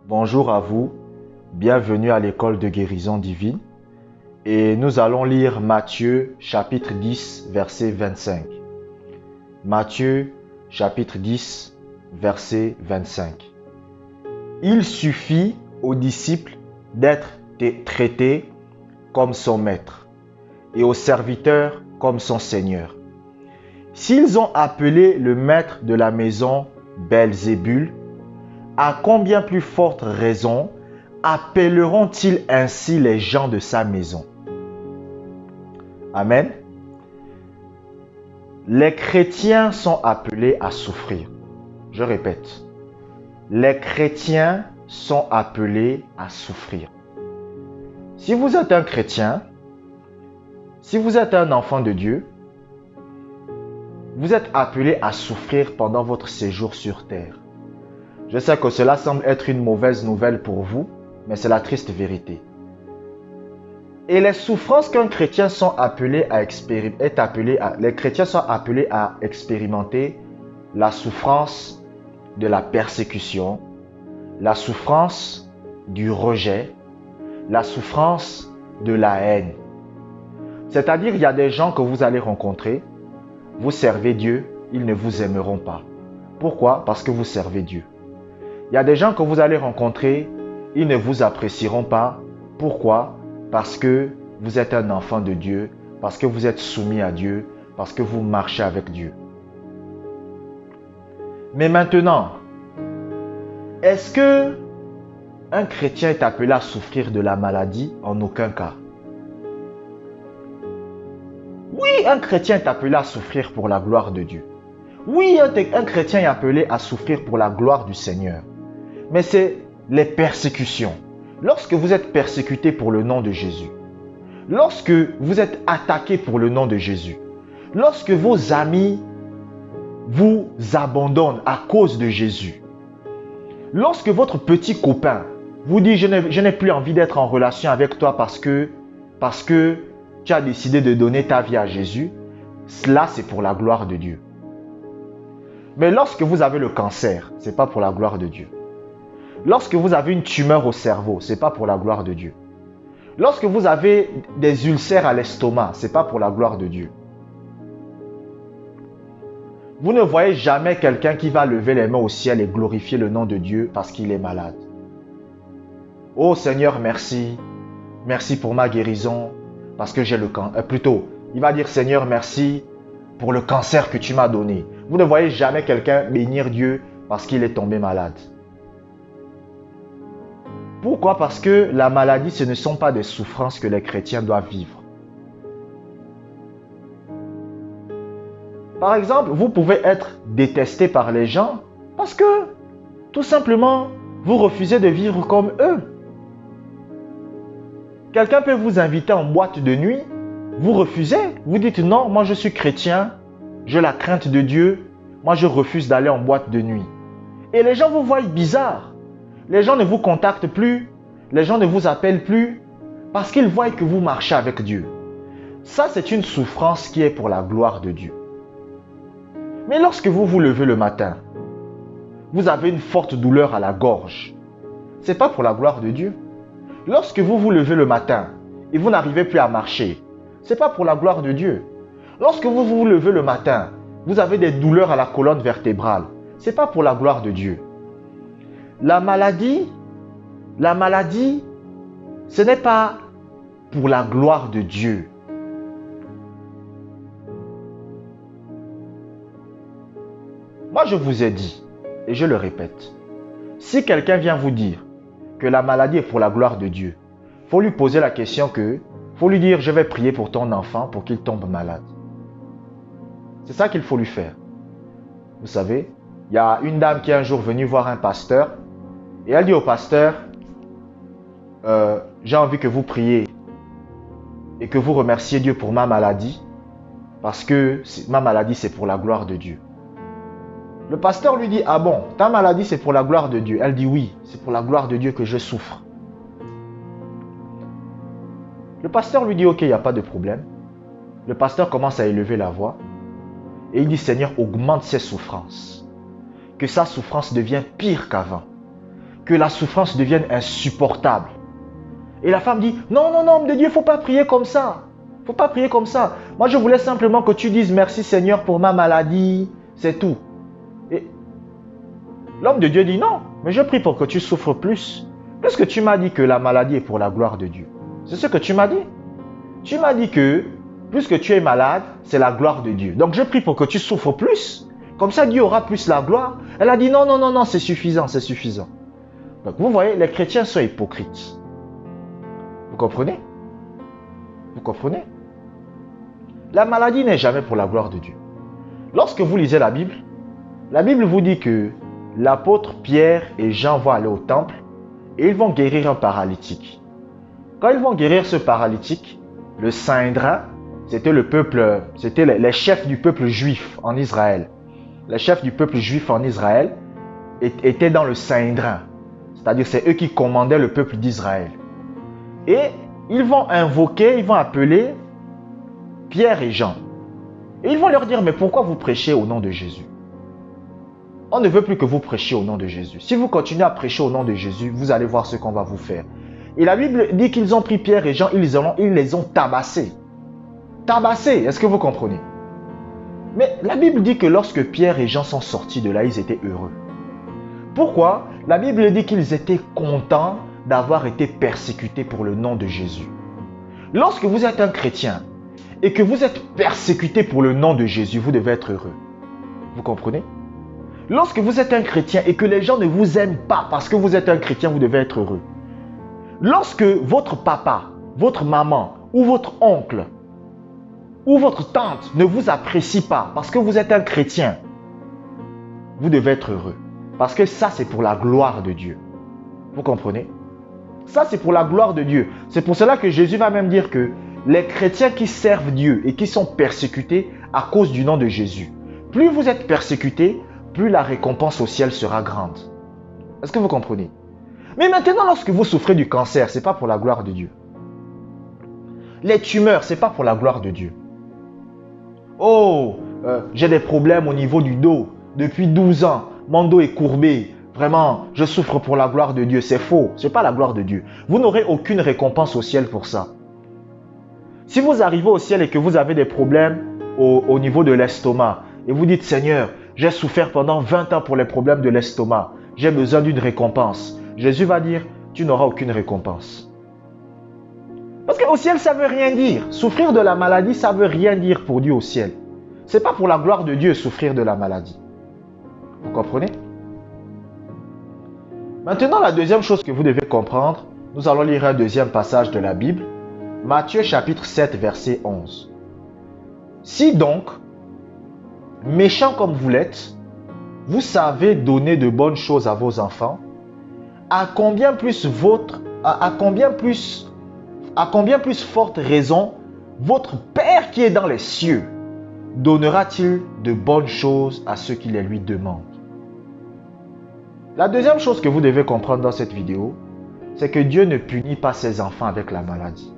Bonjour à vous, bienvenue à l'école de guérison divine et nous allons lire Matthieu chapitre 10 verset 25. Matthieu chapitre 10 verset 25. Il suffit aux disciples d'être traités comme son maître et aux serviteurs comme son seigneur. S'ils ont appelé le maître de la maison Belzébul, à combien plus forte raison appelleront-ils ainsi les gens de sa maison? Amen. Les chrétiens sont appelés à souffrir. Je répète, les chrétiens sont appelés à souffrir. Si vous êtes un chrétien, si vous êtes un enfant de Dieu, vous êtes appelé à souffrir pendant votre séjour sur terre. Je sais que cela semble être une mauvaise nouvelle pour vous, mais c'est la triste vérité. Et les souffrances qu'un chrétien sont appelés à les chrétiens sont appelés à expérimenter la souffrance de la persécution, la souffrance du rejet, la souffrance de la haine. C'est-à-dire, il y a des gens que vous allez rencontrer, vous servez Dieu, ils ne vous aimeront pas. Pourquoi? Parce que vous servez Dieu. Il y a des gens que vous allez rencontrer, ils ne vous apprécieront pas. Pourquoi? Parce que vous êtes un enfant de Dieu, parce que vous êtes soumis à Dieu, parce que vous marchez avec Dieu. Mais maintenant, est-ce que un chrétien est appelé à souffrir de la maladie? En aucun cas. Oui, un chrétien est appelé à souffrir pour la gloire de Dieu. Oui, un chrétien est appelé à souffrir pour la gloire du Seigneur. Mais c'est les persécutions. Lorsque vous êtes persécuté pour le nom de Jésus, lorsque vous êtes attaqué pour le nom de Jésus, lorsque vos amis vous abandonnent à cause de Jésus, lorsque votre petit copain vous dit je n'ai plus envie d'être en relation avec toi parce que tu as décidé de donner ta vie à Jésus, cela c'est pour la gloire de Dieu. Mais lorsque vous avez le cancer, ce n'est pas pour la gloire de Dieu. Lorsque vous avez une tumeur au cerveau, ce n'est pas pour la gloire de Dieu. Lorsque vous avez des ulcères à l'estomac, ce n'est pas pour la gloire de Dieu. Vous ne voyez jamais quelqu'un qui va lever les mains au ciel et glorifier le nom de Dieu parce qu'il est malade. Oh Seigneur, merci. Merci pour ma guérison parce que j'ai le cancer. Plutôt, il va dire Seigneur, merci pour le cancer que tu m'as donné. Vous ne voyez jamais quelqu'un bénir Dieu parce qu'il est tombé malade. Pourquoi? Parce que la maladie, ce ne sont pas des souffrances que les chrétiens doivent vivre. Par exemple, vous pouvez être détesté par les gens parce que, tout simplement, vous refusez de vivre comme eux. Quelqu'un peut vous inviter en boîte de nuit, vous refusez, vous dites non, moi je suis chrétien, j'ai la crainte de Dieu, moi je refuse d'aller en boîte de nuit. Et les gens vous voient bizarre. Les gens ne vous contactent plus, les gens ne vous appellent plus, parce qu'ils voient que vous marchez avec Dieu. Ça, c'est une souffrance qui est pour la gloire de Dieu. Mais lorsque vous vous levez le matin, vous avez une forte douleur à la gorge, ce n'est pas pour la gloire de Dieu. Lorsque vous vous levez le matin et vous n'arrivez plus à marcher, ce n'est pas pour la gloire de Dieu. Lorsque vous vous levez le matin, vous avez des douleurs à la colonne vertébrale, ce n'est pas pour la gloire de Dieu. La maladie, ce n'est pas pour la gloire de Dieu. Moi, je vous ai dit, et je le répète, si quelqu'un vient vous dire que la maladie est pour la gloire de Dieu, il faut lui poser la question faut lui dire, je vais prier pour ton enfant pour qu'il tombe malade. C'est ça qu'il faut lui faire. Vous savez, il y a une dame qui est un jour venue voir un pasteur, et elle dit au pasteur, j'ai envie que vous priez et que vous remerciez Dieu pour ma maladie, parce que ma maladie c'est pour la gloire de Dieu. Le pasteur lui dit, ah bon, ta maladie c'est pour la gloire de Dieu? Elle dit oui, c'est pour la gloire de Dieu que je souffre. Le pasteur lui dit, ok, il n'y a pas de problème. Le pasteur commence à élever la voix et il dit, Seigneur, augmente ses souffrances. Que sa souffrance devienne pire qu'avant. que la souffrance devienne insupportable. Et la femme dit, non, non, non, homme de Dieu, il ne faut pas prier comme ça. Il ne faut pas prier comme ça. Moi, je voulais simplement que tu dises merci Seigneur pour ma maladie. C'est tout. Et l'homme de Dieu dit, non, mais je prie pour que tu souffres plus. Puisque tu m'as dit que la maladie est pour la gloire de Dieu. C'est ce que tu m'as dit. Tu m'as dit que, puisque tu es malade, c'est la gloire de Dieu. Donc, je prie pour que tu souffres plus. Comme ça, Dieu aura plus la gloire. Elle a dit, non, non, non, non, c'est suffisant, c'est suffisant. Donc, vous voyez, les chrétiens sont hypocrites. Vous comprenez? Vous comprenez? La maladie n'est jamais pour la gloire de Dieu. Lorsque vous lisez la Bible vous dit que l'apôtre Pierre et Jean vont aller au temple et ils vont guérir un paralytique. Quand ils vont guérir ce paralytique, le Sanhédrin, c'était le peuple, c'était les chefs du peuple juif en Israël. Les chefs du peuple juif en Israël étaient dans le Sanhédrin. C'est-à-dire c'est eux qui commandaient le peuple d'Israël. Et ils vont invoquer, ils vont appeler Pierre et Jean. Et ils vont leur dire, mais pourquoi vous prêchez au nom de Jésus? On ne veut plus que vous prêchiez au nom de Jésus. Si vous continuez à prêcher au nom de Jésus, vous allez voir ce qu'on va vous faire. Et la Bible dit qu'ils ont pris Pierre et Jean, ils les ont tabassés. Tabassés, est-ce que vous comprenez? Mais la Bible dit que lorsque Pierre et Jean sont sortis de là, ils étaient heureux. Pourquoi? La Bible dit qu'ils étaient contents d'avoir été persécutés pour le nom de Jésus. Lorsque vous êtes un chrétien et que vous êtes persécuté pour le nom de Jésus, vous devez être heureux. Vous comprenez? Lorsque vous êtes un chrétien et que les gens ne vous aiment pas parce que vous êtes un chrétien, vous devez être heureux. Lorsque votre papa, votre maman ou votre oncle ou votre tante ne vous apprécie pas parce que vous êtes un chrétien, vous devez être heureux. Parce que ça, c'est pour la gloire de Dieu. Vous comprenez? Ça, c'est pour la gloire de Dieu. C'est pour cela que Jésus va même dire que les chrétiens qui servent Dieu et qui sont persécutés à cause du nom de Jésus, plus vous êtes persécutés, plus la récompense au ciel sera grande. Est-ce que vous comprenez? Mais maintenant, lorsque vous souffrez du cancer, ce n'est pas pour la gloire de Dieu. Les tumeurs, ce n'est pas pour la gloire de Dieu. Oh, j'ai des problèmes au niveau du dos. Depuis 12 ans, mon dos est courbé. Vraiment, je souffre pour la gloire de Dieu. C'est faux, ce n'est pas la gloire de Dieu. Vous n'aurez aucune récompense au ciel pour ça. Si vous arrivez au ciel et que vous avez des problèmes au niveau de l'estomac, et vous dites, Seigneur, j'ai souffert pendant 20 ans pour les problèmes de l'estomac, j'ai besoin d'une récompense. Jésus va dire, tu n'auras aucune récompense. Parce qu'au ciel, ça ne veut rien dire. Souffrir de la maladie, ça ne veut rien dire pour Dieu au ciel. Ce n'est pas pour la gloire de Dieu souffrir de la maladie. Vous comprenez? Maintenant, la deuxième chose que vous devez comprendre, nous allons lire un deuxième passage de la Bible, Matthieu chapitre 7, verset 11. Si donc, méchants comme vous l'êtes, vous savez donner de bonnes choses à vos enfants, à combien plus forte raison votre Père qui est dans les cieux donnera-t-il de bonnes choses à ceux qui les lui demandent? La deuxième chose que vous devez comprendre dans cette vidéo, c'est que Dieu ne punit pas ses enfants avec la maladie.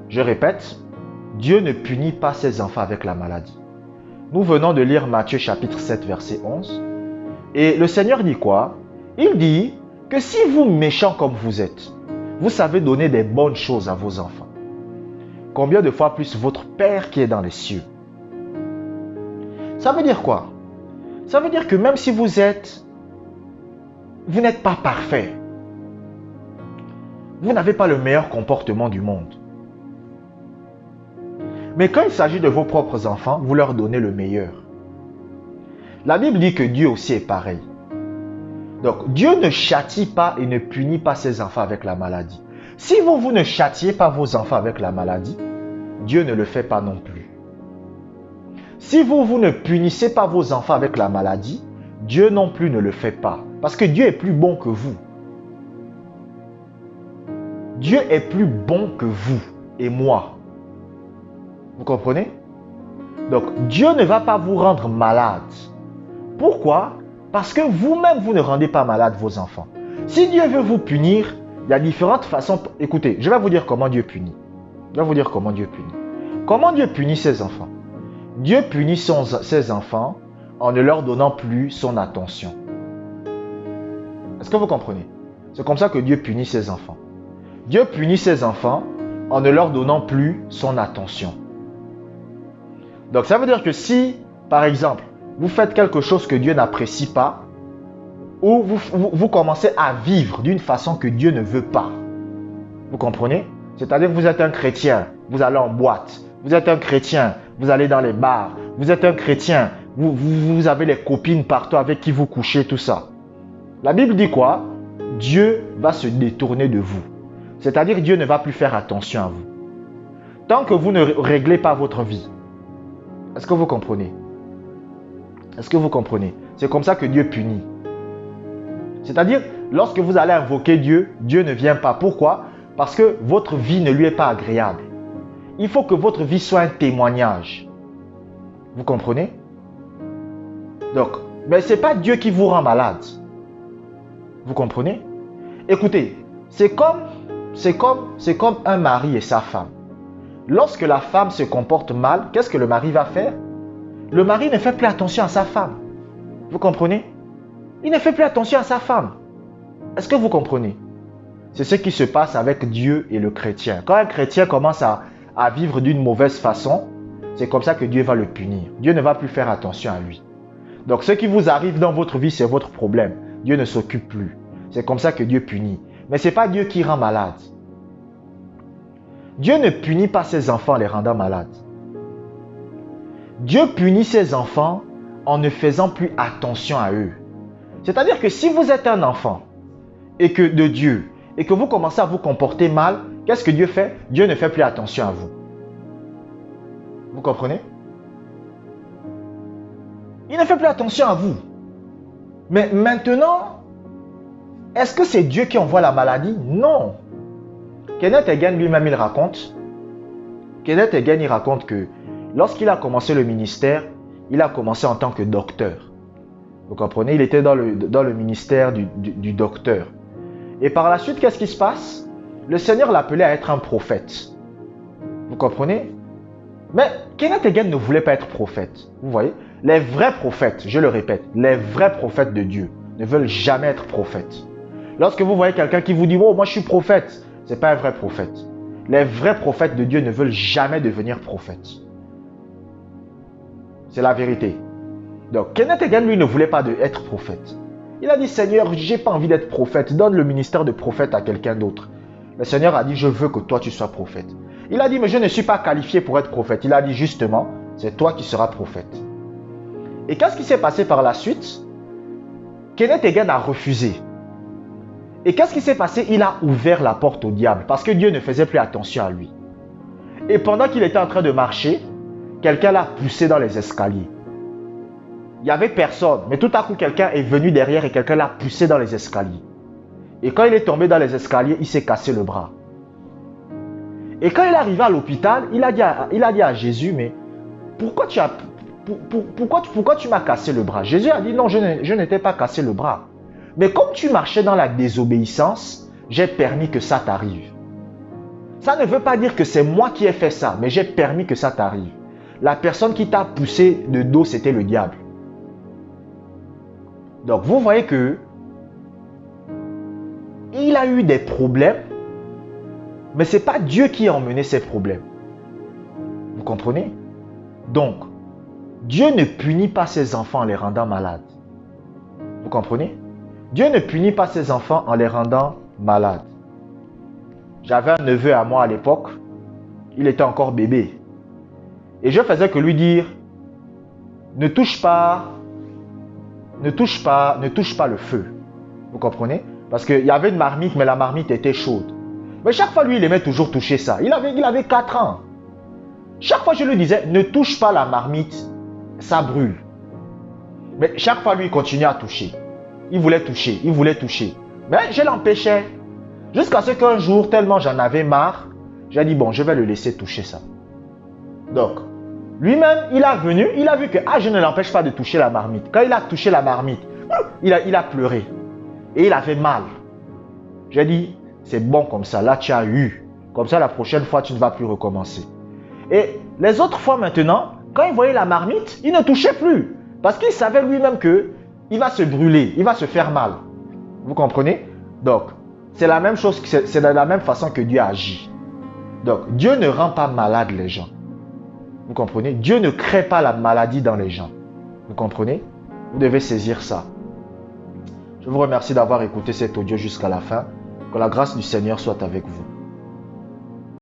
Je répète, Dieu ne punit pas ses enfants avec la maladie. Nous venons de lire Matthieu chapitre 7, verset 11. Et le Seigneur dit quoi? Il dit que si vous, méchants comme vous êtes, vous savez donner des bonnes choses à vos enfants, combien de fois plus votre Père qui est dans les cieux? Ça veut dire quoi? Ça veut dire que même si vous n'êtes pas parfait, vous n'avez pas le meilleur comportement du monde. Mais quand il s'agit de vos propres enfants, vous leur donnez le meilleur. La Bible dit que Dieu aussi est pareil. Donc, Dieu ne châtie pas et ne punit pas ses enfants avec la maladie. Si vous ne châtiez pas vos enfants avec la maladie, Dieu ne le fait pas non plus. Si vous ne punissez pas vos enfants avec la maladie, Dieu non plus ne le fait pas. Parce que Dieu est plus bon que vous. Dieu est plus bon que vous et moi. Vous comprenez? Donc, Dieu ne va pas vous rendre malade. Pourquoi? Parce que vous-même, vous ne rendez pas malade vos enfants. Si Dieu veut vous punir, il y a différentes façons. Écoutez, je vais vous dire comment Dieu punit. Comment Dieu punit ses enfants? Dieu punit ses enfants en ne leur donnant plus son attention. Est-ce que vous comprenez? C'est comme ça que Dieu punit ses enfants. Dieu punit ses enfants en ne leur donnant plus son attention. Donc ça veut dire que si, par exemple, vous faites quelque chose que Dieu n'apprécie pas, ou vous commencez à vivre d'une façon que Dieu ne veut pas, vous comprenez? C'est-à-dire que vous êtes un chrétien, vous allez en boîte. Vous êtes un chrétien, vous allez dans les bars. Vous êtes un chrétien, vous avez les copines partout avec qui vous couchez, tout ça. La Bible dit quoi? Dieu va se détourner de vous. C'est-à-dire que Dieu ne va plus faire attention à vous. Tant que vous ne réglez pas votre vie. Est-ce que vous comprenez? Est-ce que vous comprenez? C'est comme ça que Dieu punit. C'est-à-dire, lorsque vous allez invoquer Dieu, Dieu ne vient pas. Pourquoi? Parce que votre vie ne lui est pas agréable. Il faut que votre vie soit un témoignage. Vous comprenez? Donc, mais ce n'est pas Dieu qui vous rend malade. Vous comprenez? Écoutez, c'est comme un mari et sa femme. Lorsque la femme se comporte mal, qu'est-ce que le mari va faire? Le mari ne fait plus attention à sa femme. Vous comprenez? Il ne fait plus attention à sa femme. Est-ce que vous comprenez? C'est ce qui se passe avec Dieu et le chrétien. Quand un chrétien commence à vivre d'une mauvaise façon, c'est comme ça que Dieu va le punir. Dieu ne va plus faire attention à lui. Donc ce qui vous arrive dans votre vie, c'est votre problème. Dieu ne s'occupe plus. C'est comme ça que Dieu punit. Mais ce n'est pas Dieu qui rend malade. Dieu ne punit pas ses enfants en les rendant malades. Dieu punit ses enfants en ne faisant plus attention à eux. C'est-à-dire que si vous êtes un enfant et que de Dieu et que vous commencez à vous comporter mal, qu'est-ce que Dieu fait? Dieu ne fait plus attention à vous. Vous comprenez? Il ne fait plus attention à vous. Mais maintenant, est-ce que c'est Dieu qui envoie la maladie? Non. Kenneth Hagin lui-même, il raconte que lorsqu'il a commencé le ministère, il a commencé en tant que docteur. Vous comprenez? Il était dans le ministère du docteur. Et par la suite, qu'est-ce qui se passe? Le Seigneur l'appelait à être un prophète. Vous comprenez? Mais Kenneth Hagin ne voulait pas être prophète. Vous voyez? Les vrais prophètes, je le répète, les vrais prophètes de Dieu ne veulent jamais être prophètes. Lorsque vous voyez quelqu'un qui vous dit « Oh, moi je suis prophète », ce n'est pas un vrai prophète. Les vrais prophètes de Dieu ne veulent jamais devenir prophètes. C'est la vérité. Donc, Kenneth Hagin, lui, ne voulait pas être prophète. Il a dit « Seigneur, je n'ai pas envie d'être prophète. Donne le ministère de prophète à quelqu'un d'autre. » Le Seigneur a dit « Je veux que toi, tu sois prophète. » Il a dit « Mais je ne suis pas qualifié pour être prophète. » Il a dit « Justement, c'est toi qui seras prophète. » Et qu'est-ce qui s'est passé par la suite? Kenneth Hagin a refusé. Et qu'est-ce qui s'est passé? Il a ouvert la porte au diable parce que Dieu ne faisait plus attention à lui. Et pendant qu'il était en train de marcher, quelqu'un l'a poussé dans les escaliers. Il n'y avait personne, mais tout à coup, quelqu'un est venu derrière et quelqu'un l'a poussé dans les escaliers. Et quand il est tombé dans les escaliers, il s'est cassé le bras. Et quand il est arrivé à l'hôpital, il a dit à Jésus, mais pourquoi tu m'as cassé le bras? Jésus a dit, non, je n'étais pas cassé le bras. Mais comme tu marchais dans la désobéissance, j'ai permis que ça t'arrive. Ça ne veut pas dire que c'est moi qui ai fait ça, mais j'ai permis que ça t'arrive. La personne qui t'a poussé de dos, c'était le diable. Donc, vous voyez que il a eu des problèmes, mais ce n'est pas Dieu qui a emmené ces problèmes. Vous comprenez? Donc, Dieu ne punit pas ses enfants en les rendant malades. Vous comprenez? Dieu ne punit pas ses enfants en les rendant malades. J'avais un neveu à moi à l'époque. Il était encore bébé. Et je faisais que lui dire, ne touche pas le feu. Vous comprenez? Parce qu'il y avait une marmite, mais la marmite était chaude. Mais chaque fois, lui, il aimait toujours toucher ça. Il avait 4 ans. Chaque fois, je lui disais, ne touche pas la marmite, ça brûle. Mais chaque fois, lui, il continuait à toucher. Il voulait toucher. Mais je l'empêchais. Jusqu'à ce qu'un jour, tellement j'en avais marre, j'ai dit, bon, je vais le laisser toucher ça. Donc, lui-même, il a vu que, je ne l'empêche pas de toucher la marmite. Quand il a touché la marmite, il a pleuré. Et il avait mal. J'ai dit, c'est bon comme ça, là tu as eu. Comme ça, la prochaine fois, tu ne vas plus recommencer. Et les autres fois maintenant, quand il voyait la marmite, il ne touchait plus. Parce qu'il savait lui-même que il va se brûler, il va se faire mal. Vous comprenez? Donc, c'est la même chose, c'est de la même façon que Dieu agit. Donc, Dieu ne rend pas malade les gens. Vous comprenez? Dieu ne crée pas la maladie dans les gens. Vous comprenez? Vous devez saisir ça. Je vous remercie d'avoir écouté cet audio jusqu'à la fin. Que la grâce du Seigneur soit avec vous.